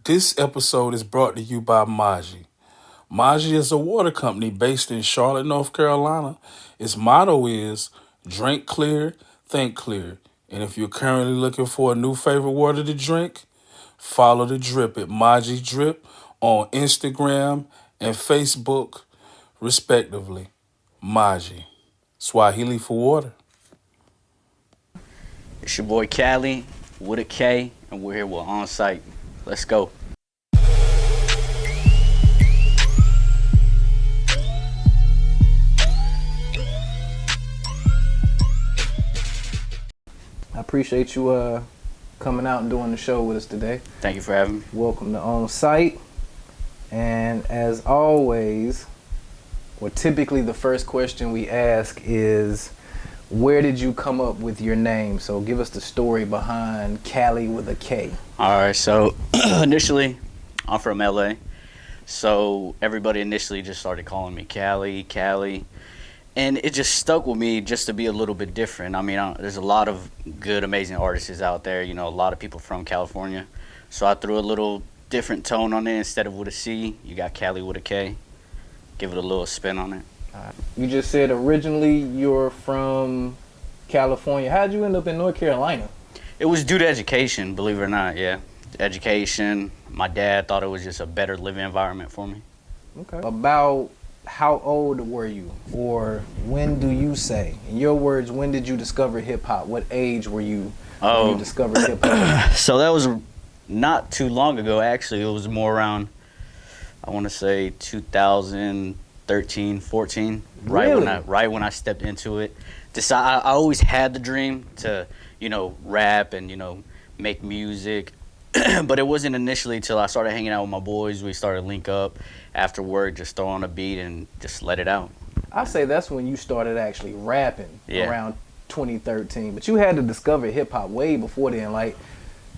This episode is brought to you by Maji. Maji is a water company based in Charlotte, North Carolina. Its motto is drink clear, think clear. And if you're currently looking for a new favorite water to drink, follow the drip at Maji Drip on Instagram and Facebook, respectively. Maji, Swahili for water. It's your boy Cali with a K, and we're here with OnSight. Let's go. I appreciate you coming out and doing the show with us today. Thank you for having me. Welcome to OnSight. And as always, or typically the first question we ask is, where did you come up with your name? So give us the story behind Cali with a K. All right, so initially, I'm from LA. So everybody initially just started calling me Cali. And it just stuck with me just to be a little bit different. I mean, there's a lot of good, amazing artists out there. You know, a lot of people from California. So I threw a little different tone on it. Instead of with a C, you got Cali with a K. Give it a little spin on it. You just said originally you're from California. How'd you end up in North Carolina? It was due to education, believe it or not, yeah. Education. My dad thought it was just a better living environment for me. Okay. About how old were you? Or when do you say? In your words, when did you discover hip-hop? What age were you when you discovered hip-hop? So that was not too long ago, actually. It was more around, I want to say 2013, 14. Really? Right when I stepped into it. I always had the dream to, rap and, make music. But it wasn't initially till I started hanging out with my boys. We started to link up after work, just throw on a beat and just let it out. I say that's when you started actually rapping, Yeah. around 2013. But you had to discover hip-hop way before then. Like,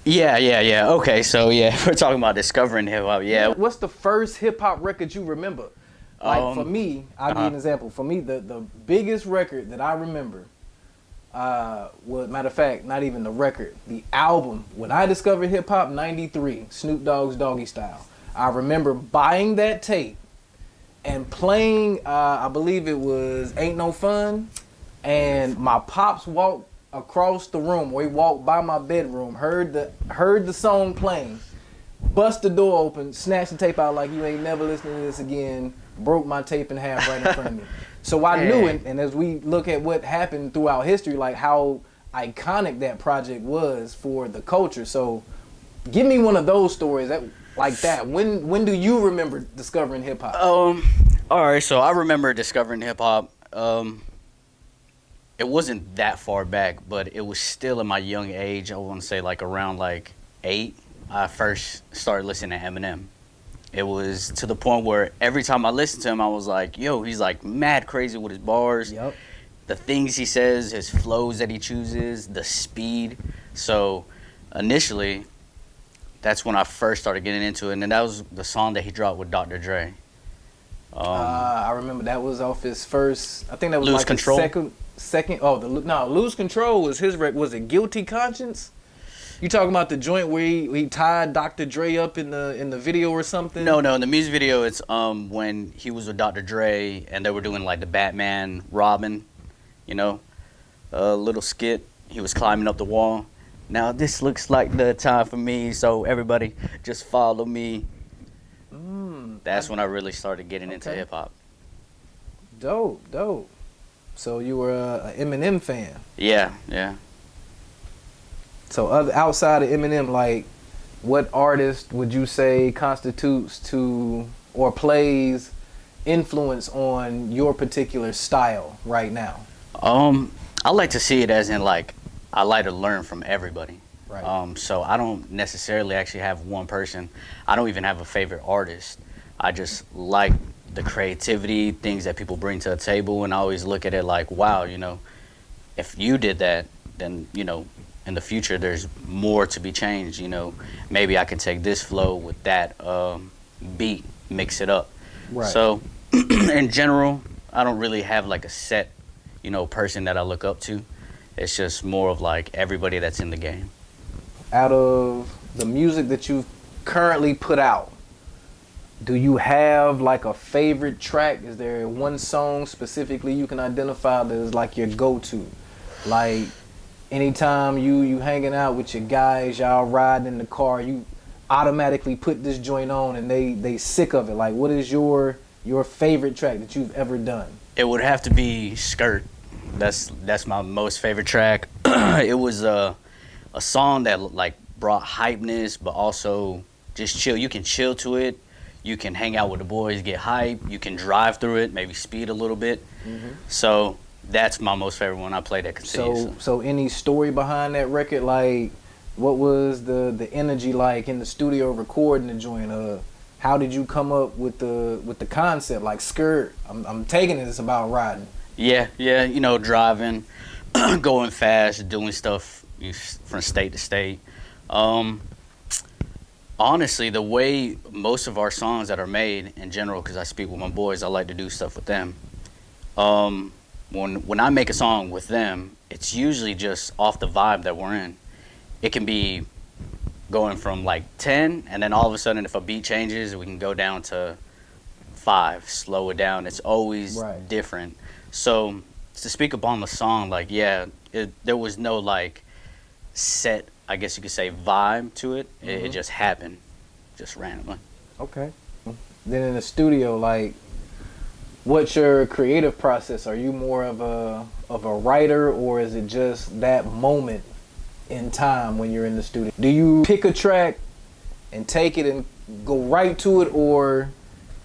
Yeah. Okay, so yeah, we're talking about discovering hip hop. Yeah. what's the first hip-hop record you remember? Like, for me, I'll give you an uh-huh. example. For me, the biggest record that I remember, well, matter of fact, not even the record, the album. When I discovered hip-hop, 93, Snoop Dogg's Doggy Style. I remember buying that tape and playing, I believe it was Ain't No Fun, and my pops walked across the room, or he walked by my bedroom, heard the song playing, bust the door open, snatched the tape out like you ain't never listening to this again, broke my tape in half right in front of me. So I knew it, and as we look at what happened throughout history, like how iconic that project was for the culture. So give me one of those stories like that. When do you remember discovering hip hop? All right, so I remember discovering hip hop. It wasn't that far back, but it was still in my young age. I want to say like around like 8. I first started listening to Eminem. It was to the point where every time I listened to him, I was like, yo, he's like mad crazy with his bars. Yep. The things he says, his flows that he chooses, the speed. So initially, that's when I first started getting into it. And then that was the song that he dropped with Dr. Dre. I remember that was off his first. I think that was Lose like Control? his second. Oh, Lose Control was his record. Was it Guilty Conscience? You talking about the joint where he tied Dr. Dre up in the video or something? No, in the music video, it's when he was with Dr. Dre and they were doing like the Batman Robin, a little skit. He was climbing up the wall. Now this looks like the time for me, so everybody just follow me. That's when I really started getting into Okay. hip hop. Dope. So you were an Eminem fan. Yeah. So outside of Eminem, like, what artist would you say constitutes to or plays influence on your particular style right now? I like to see it as in like I like to learn from everybody. Right. So I don't necessarily actually have one person. I don't even have a favorite artist. I just like the creativity, things that people bring to the table, and I always look at it like, wow, if you did that, then in the future there's more to be changed. Maybe I can take this flow with that beat, mix it up. Right. So in general, I don't really have like a set person that I look up to. It's just more of like everybody that's in the game. Out of the music that you've currently put out, do you have like a favorite track? Is there one song specifically you can identify that is like your go-to? Like anytime you hanging out with your guys, y'all riding in the car, you automatically put this joint on and they sick of it. Like, what is your favorite track that you've ever done? It would have to be Skirt. That's my most favorite track. It was a song that like brought hypeness, but also just chill. You can chill to it. You can hang out with the boys, get hype. You can drive through it, maybe speed a little bit. So that's my most favorite one. I play that continuously. So any story behind that record? Like, what was the energy like in the studio recording the joint? How did you come up with the concept? Like Skirt, I'm taking it, it's about riding. Yeah, you know, driving, going fast, doing stuff from state to state. Honestly, the way most of our songs that are made in general, because I speak with my boys, I like to do stuff with them. When I make a song with them, it's usually just off the vibe that we're in. It can be going from like 10, and then all of a sudden, if a beat changes, we can go down to 5, slow it down. It's always different. So to speak upon the song, like, yeah, there was no like set, I guess you could say, vibe to it. It just happened, just randomly. Okay. Then in the studio, like, what's your creative process? Are you more of a writer, or is it just that moment in time when you're in the studio? Do you pick a track and take it and go right to it, or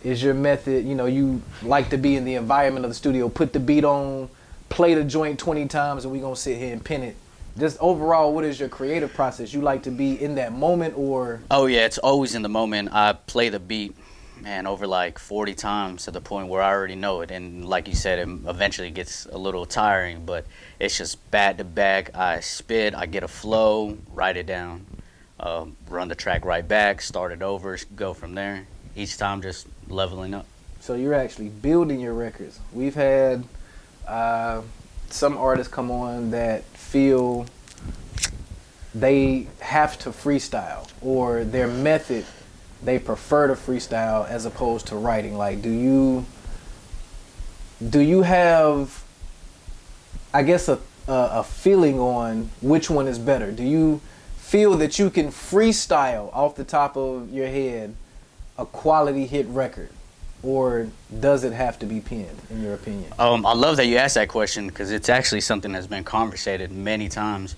is your method, you know, you like to be in the environment of the studio, put the beat on, play the joint 20 times, and we gonna sit here and pin it? Just overall, what is your creative process? You like to be in that moment, or? Oh yeah, it's always in the moment. I play the beat, man, over like 40 times to the point where I already know it. And like you said, it eventually gets a little tiring, but it's just back to back. I spit, I get a flow, write it down, run the track right back, start it over, go from there. Each time just leveling up. So you're actually building your records. We've had some artists come on that feel they have to freestyle, or their method, they prefer to freestyle as opposed to writing. Like, do you have, I guess, a feeling on which one is better? Do you feel that you can freestyle off the top of your head a quality hit record, or does it have to be penned, in your opinion? I love that you asked that question, because it's actually something that's been conversated many times.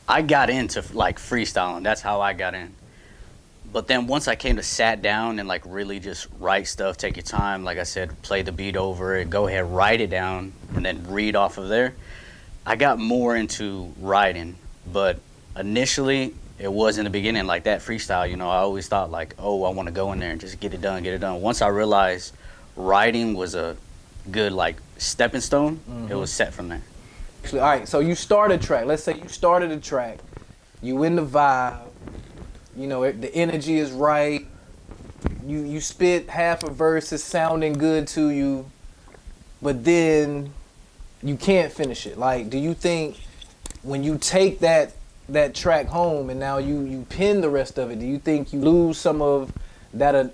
I got into like freestyling. That's how I got in. But then once I came to sat down and like really just write stuff, take your time, like I said, play the beat over it, go ahead, write it down, and then read off of there, I got more into writing. But initially, it was in the beginning like that freestyle. You know, I always thought like, oh, I want to go in there and just get it done. Once I realized writing was a good like stepping stone, it was set from there. All right, so you start a track. Let's say you started a track, you in the vibe, you know, the energy is right, you spit half a verse, it's sounding good to you, but then you can't finish it. Like, do you think when you take that track home and now you pin the rest of it, do you think you lose some of that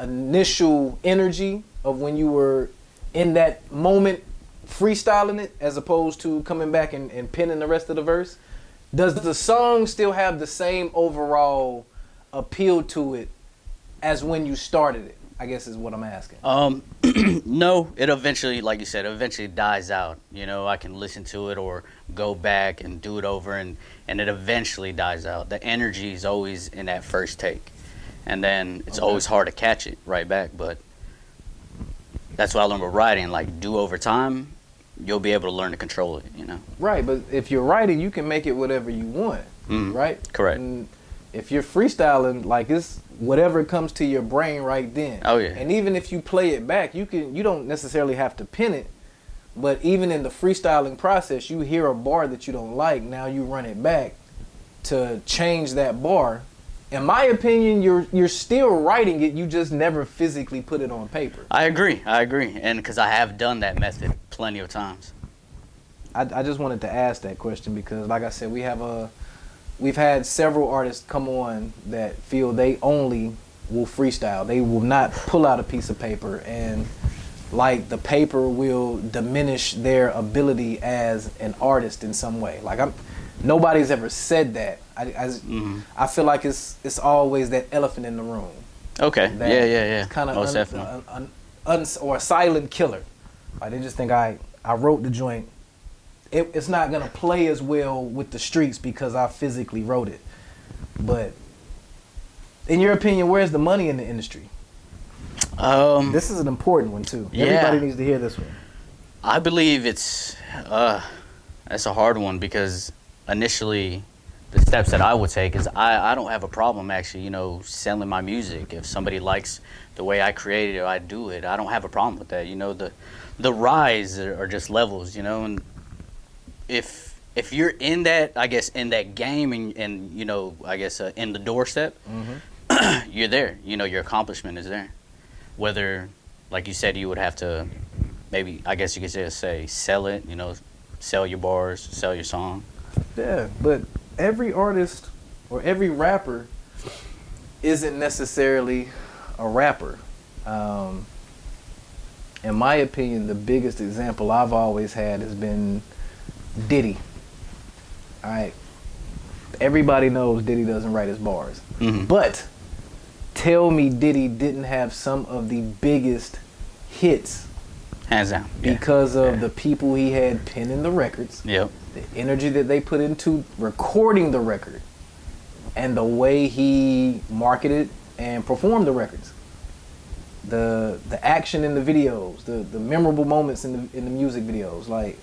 initial energy of when you were in that moment freestyling it, as opposed to coming back and pinning the rest of the verse? Does the song still have the same overall appeal to it as when you started it, I guess is what I'm asking? No, it eventually, like you said, eventually dies out. You know, I can listen to it or go back and do it over, and it eventually dies out. The energy is always in that first take, and then it's always hard to catch it right back. But that's what I learned with writing. Like, do over time, you'll be able to learn to control it, you know? Right, but if you're writing, you can make it whatever you want, right? Correct. And if you're freestyling, like, it's whatever comes to your brain right then. Oh, yeah. And even if you play it back, you don't necessarily have to pin it, but even in the freestyling process, you hear a bar that you don't like, now you run it back to change that bar. In my opinion, you're still writing it, you just never physically put it on paper. I agree, and because I have done that method plenty of times. I just wanted to ask that question because, like I said, we have we've had several artists come on that feel they only will freestyle. They will not pull out a piece of paper, and like the paper will diminish their ability as an artist in some way. Like nobody's ever said that. I feel like it's always that elephant in the room. Okay. Yeah. Kind of Most definitely. or a silent killer. Like they just think I wrote the joint. It's not gonna play as well with the streets because I physically wrote it. But in your opinion, where's the money in the industry? This is an important one too. Yeah. Everybody needs to hear this one. I believe it's that's a hard one because initially the steps that I would take is I don't have a problem actually, selling my music. If somebody likes the way I create it or I do it, I don't have a problem with that. The rise are just levels, and if you're in that, I guess, in that game and I guess in the doorstep, you're there. Your accomplishment is there. Whether, like you said, you would have to maybe, I guess you could say sell it, sell your bars, sell your song. Yeah, but every artist or every rapper isn't necessarily a rapper. In my opinion, the biggest example I've always had has been Diddy. All right. Everybody knows Diddy doesn't write his bars. But tell me Diddy didn't have some of the biggest hits. Hands down. Because of the people he had penning the records. Yep. The energy that they put into recording the record. And the way he marketed and performed the records. The action in the videos, the memorable moments in the music videos. Like,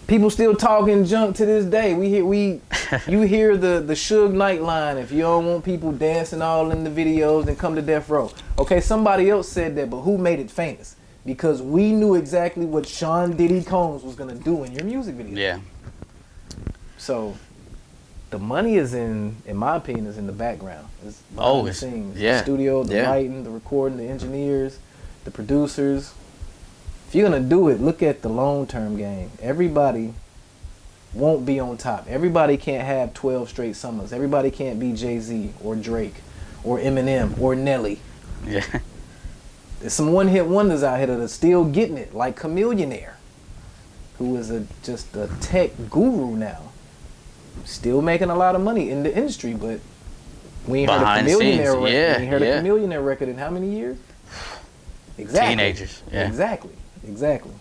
people still talking junk to this day. You hear the Suge Knight line, if you don't want people dancing all in the videos, then come to Death Row. Okay, somebody else said that, but who made it famous? Because we knew exactly what Sean Diddy Combs was gonna do in your music video. Yeah. So the money is in my opinion, is in the background. It's behind the scenes. Yeah. The studio, the writing, the recording, the engineers, the producers. If you're gonna do it, look at the long-term game. Everybody won't be on top. Everybody can't have 12 straight summers. Everybody can't be Jay-Z or Drake or Eminem or Nelly. Yeah. There's some one-hit wonders out here that are still getting it, like Chameleonaire, who is just a tech guru now. Still making a lot of money in the industry, but we ain't heard a Chameleonaire record. We ain't heard a Chameleonaire record in how many years? Exactly. Teenagers. Yeah. Exactly.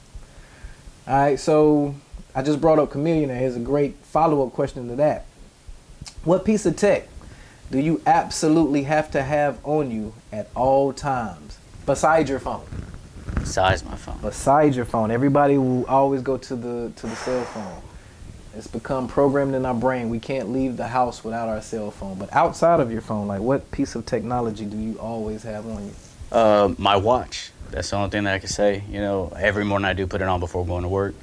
All right, so I just brought up Chameleonaire. Here's a great follow-up question to that. What piece of tech do you absolutely have to have on you at all times besides your phone? Besides my phone. Besides your phone. Everybody will always go to the cell phone. It's become programmed in our brain. We can't leave the house without our cell phone. But outside of your phone, like what piece of technology do you always have on you? My watch. That's the only thing that I can say. Every morning I do put it on before going to work.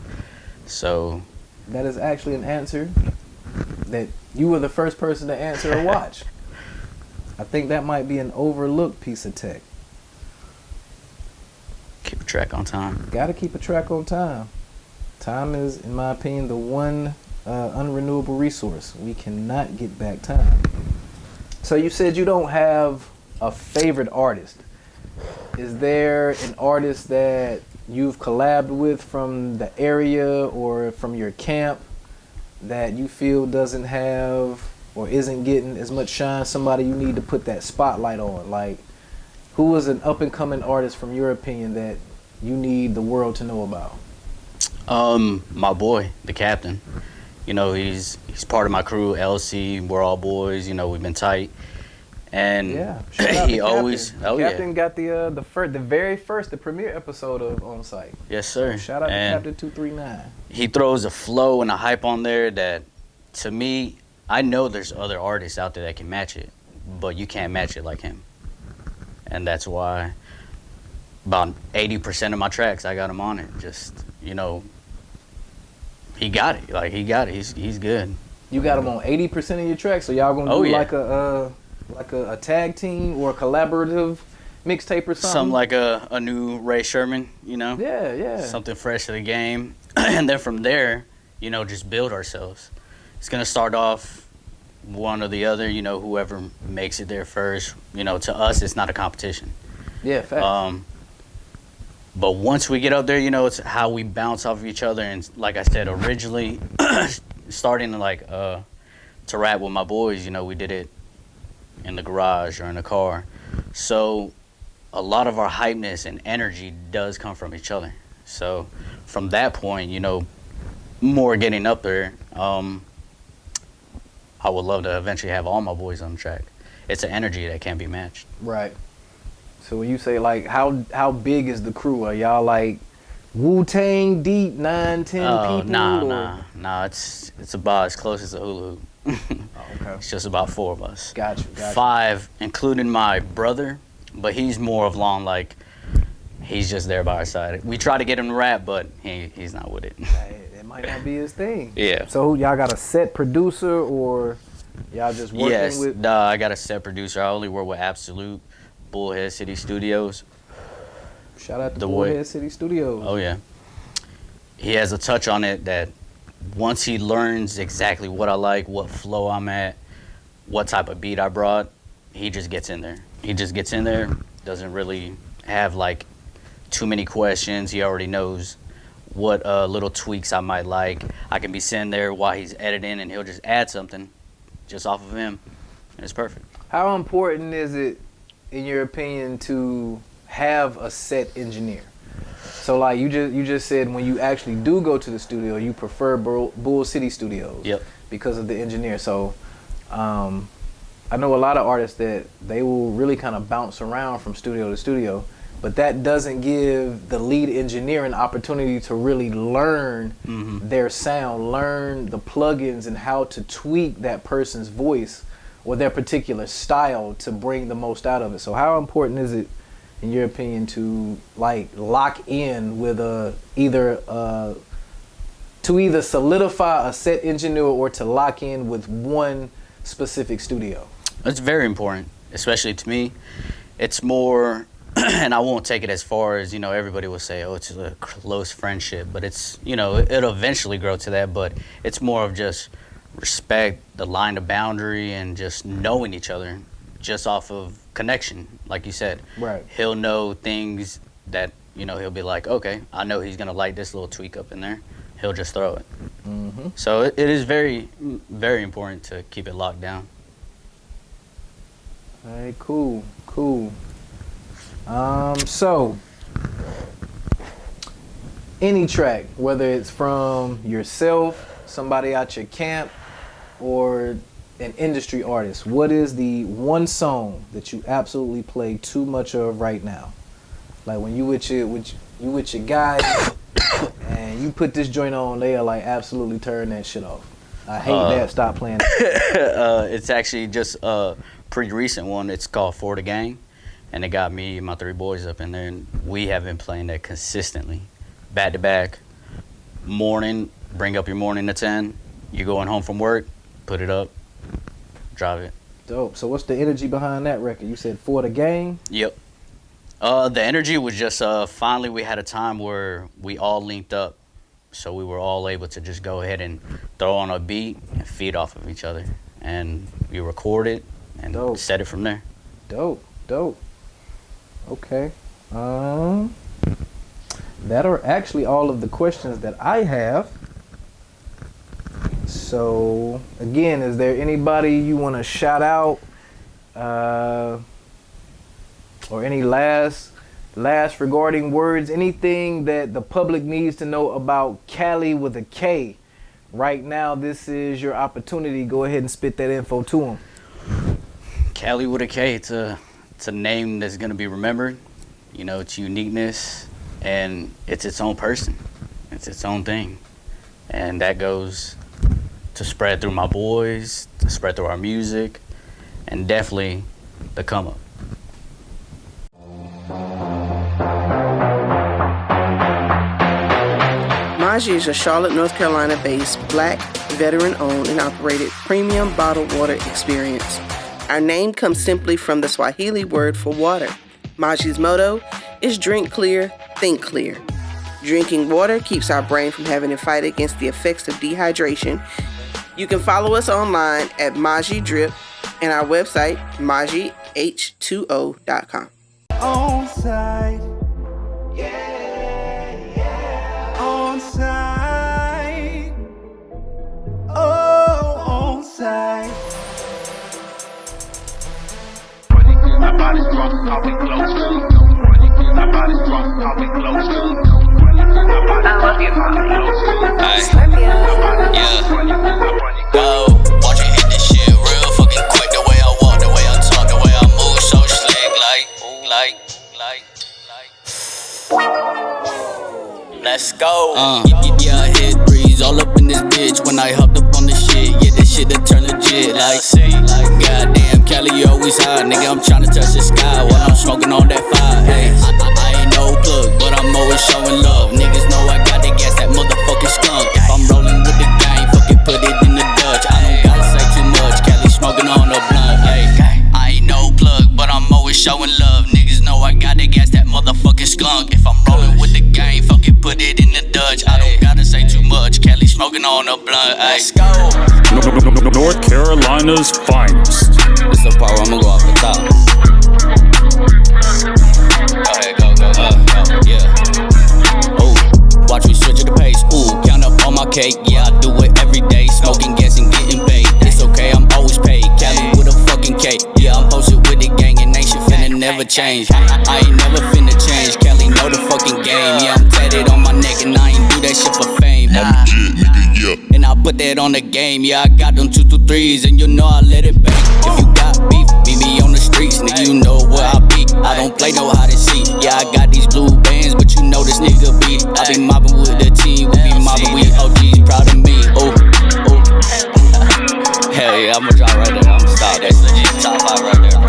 So that is actually an answer that you were the first person to answer a watch. I think that might be an overlooked piece of tech. Keep a track on time. Got to keep a track on time. Time is, in my opinion, the one unrenewable resource. We cannot get back time. So you said you don't have a favorite artist. Is there an artist that you've collabed with from the area or from your camp that you feel doesn't have or isn't getting as much shine? Somebody you need to put that spotlight on. Like, who is an up-and-coming artist from your opinion that you need the world to know about? My boy, the Captain. He's part of my crew, LC. We're all boys. We've been tight. And he always, Captain got the very first, the premiere episode of OnSight. Yes, sir. Shout out to Captain 239. He throws a flow and a hype on there that, to me, I know there's other artists out there that can match it, but you can't match it like him. And that's why about 80% of my tracks, I got him on it. Just, he got it. Like, he got it. He's good. You got him on 80% of your tracks, so y'all gonna do like a tag team or a collaborative mixtape or something? Something like a new Ray Sherman, Yeah. Something fresh to the game. And then from there, just build ourselves. It's going to start off one or the other. You know, whoever makes it there first. You know, to us, it's not a competition. Yeah, facts. But once we get up there, you know, it's how we bounce off of each other. And like I said, originally, starting to rap with my boys, you know, we did it in the garage or in the car. So a lot of our hypeness and energy does come from each other. So from that point, you know, more getting up there, I would love to eventually have all my boys on the track. It's an energy that can't be matched. Right. So when you say like how big is the crew? Are y'all like Wu-Tang deep, 9, 10 people? Nah. It's about as close as a hula hoop. Okay. It's just about 4 of us. Got you. 5, including my brother, but he's more of long, like, he's just there by our side. We try to get him to rap, but he's not with it. Hey, it might not be his thing. Yeah. So y'all got a set producer or y'all just working with? Yes, I got a set producer. I only work with Absolute, Bullhead City Studios. Shout out to Bullhead City Studios. Oh, yeah. He has a touch on it that once he learns exactly what I like, what flow I'm at, what type of beat I brought, he just gets in there. He just gets in there, doesn't really have like too many questions. He already knows what little tweaks I might like. I can be sitting there while he's editing and he'll just add something just off of him, and it's perfect. How important is it, in your opinion, to have a set engineer? So like you just said, when you actually do go to the studio, you prefer Bull City Studios. Yep. Because of the engineer. So I know a lot of artists that they will really kind of bounce around from studio to studio, but that doesn't give the lead engineer an opportunity to really learn their sound, learn the plugins and how to tweak that person's voice or their particular style to bring the most out of it. So how important is it, in your opinion, to like lock in with either solidify a set engineer or to lock in with one specific studio? It's very important, especially to me. It's more, and I won't take it as far as, you know, everybody will say, oh, it's a close friendship, but it's, you know, it'll eventually grow to that, but it's more of just respect, the line of boundary, and just knowing each other just off of connection, like you said. Right. He'll know things that, you know, he'll be like, okay, I know he's going to like this little tweak up in there. He'll just throw it. So it is very, very important to keep it locked down. Hey, cool. So any track, whether it's from yourself, somebody at your camp, or an industry artist, what is the one song that you absolutely play too much of right now? Like when you with your guys and you put this joint on, they are like absolutely turn that shit off. I hate that. Stop playing it. It's actually just a pretty recent one. It's called For the Gang, and it got me and my 3 boys up in there, and we have been playing that consistently, back to back. Morning, bring up your morning at 10. You're going home from work, put it up, drive it. Dope. So what's the energy behind that record? You said For the Gang? Yep. The energy was just finally we had a time where we all linked up, so we were all able to just go ahead and throw on a beat and feed off of each other, and we recorded and set it from there. Dope. Okay. That are actually all of the questions that I have. So again, is there anybody you want to shout out, or any last regarding words, anything that the public needs to know about Cali with a K? Right now, this is your opportunity. Go ahead and spit that info to them. Cali with a K, it's a name that's going to be remembered. You know, its uniqueness, and it's its own person. It's its own thing. And that goes to spread through my boys, to spread through our music, and definitely the come up. Maji is a Charlotte, North Carolina-based, Black, veteran-owned and operated premium bottled water experience. Our name comes simply from the Swahili word for water. Maji's motto is drink clear, think clear. Drinking water keeps our brain from having to fight against the effects of dehydration You can follow us online at Maji Drip and our website, MajiH2O.com. OnSight, yeah, OnSight, oh, OnSight. My body's drunk, I'll be close to. My body's drunk, I'll be close to. I love you, Yeah. Go. Watch it hit this shit real fucking quick. The way I walk, the way I talk, the way I move, so slick. Like. Let's go. Yeah, I hit breeze all up in this bitch when I hopped up on the shit. Yeah, this shit that turn legit. Like, goddamn, Cali, you always high. Nigga, I'm tryna touch the sky while I'm smoking on that fire. Hey, I ain't no plug, but I'm always showing love. Niggas know I got the gas, that motherfucking skunk. If I'm rolling with the gang, fuck it, put it in the Dutch. I don't gotta say too much, Cali smoking on a blunt. Hey, I ain't no plug, but I'm always showing love. Niggas know I got the gas, that motherfucking skunk. If I'm rolling with the gang, fuck it, put it in the Dutch. I don't gotta say too much, Cali smoking on a blunt. Let's go. North Carolina's finest. This the part where I'ma go off the top. Go ahead, go, yeah. Ooh, watch me switch at the pace. Ooh, count up all my cake. Yeah, I do it every day. Smoking gas and getting paid. It's okay, I'm always paid. Cali with a fucking K. Yeah, I'm posted with the gang and ain't shit finna never change. I ain't never finna change. Cali know the fucking game. Yeah, I'm tatted on my neck and I ain't do that shit for fame. I'm legit, nigga, yeah. And I put that on the game, yeah, I got them 2 through 3s, and you know I let it bang. If you got beef, meet me on the streets, nigga, you know where I be. I don't play no hide and seek, yeah, I got these blue bands, but you know this nigga be. I be mobbing with the team, we be mobbing, we OGs, proud of me, ooh. Hell yeah, I'ma drop right there, I'ma stop, that's legit top 5 right there.